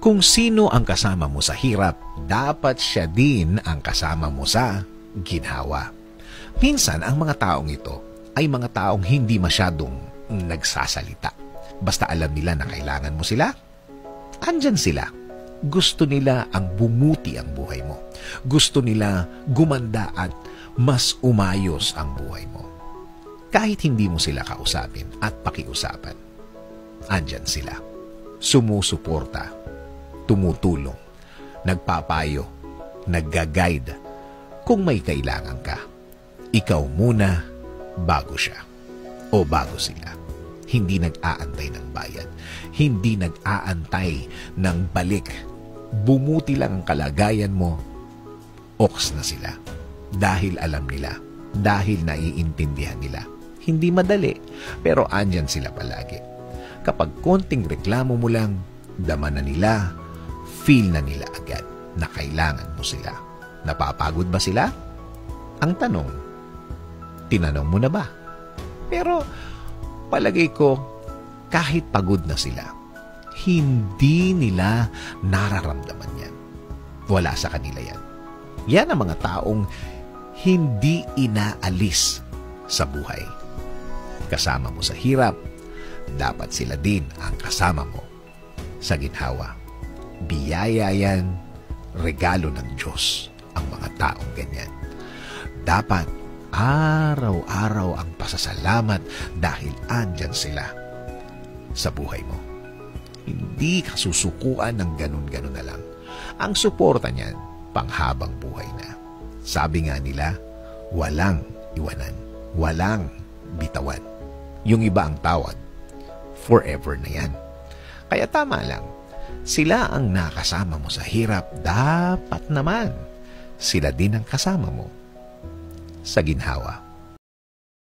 Kung sino ang kasama mo sa hirap, dapat siya din ang kasama mo sa ginhawa. Minsan, ang mga taong ito ay mga taong hindi masyadong nagsasalita. Basta alam nila na kailangan mo sila, andyan sila. Gusto nila ang bumuti ang buhay mo. Gusto nila gumanda at mas umayos ang buhay mo. Kahit hindi mo sila kausapin at pakiusapan, andyan sila. Sumusuporta, tumutulong, nagpapayo, nagga-guide. Kung may kailangan ka, ikaw muna bago siya o bago sila. Hindi nag-aantay ng bayad. Hindi nag-aantay ng balik. Bumuti lang ang kalagayan mo, oks na sila. Dahil alam nila, dahil naiintindihan nila. Hindi madali, pero andyan sila palagi. Kapag konting reklamo mo lang, dama na nila, feel na nila agad na kailangan mo sila. Napapagod ba sila? Ang tanong, tinanong mo na ba? Pero palagay ko, kahit pagod na sila, hindi nila nararamdaman yan. Wala sa kanila yan. Yan ang mga taong hindi inaalis sa buhay. Kasama mo sa hirap, dapat sila din ang kasama mo sa ginhawa. Biyaya yan, regalo ng Diyos ang mga taong ganyan. Dapat araw-araw ang pasasalamat dahil andyan sila sa buhay mo. Hindi ka susukuan ng ganun-ganun na lang. Ang suporta niyan, panghabang buhay na. Sabi nga nila, walang iwanan, walang bitawan. Yung iba ang tawad, forever na yan. Kaya tama lang, sila ang nakasama mo sa hirap, dapat naman sila din ang kasama mo sa ginhawa.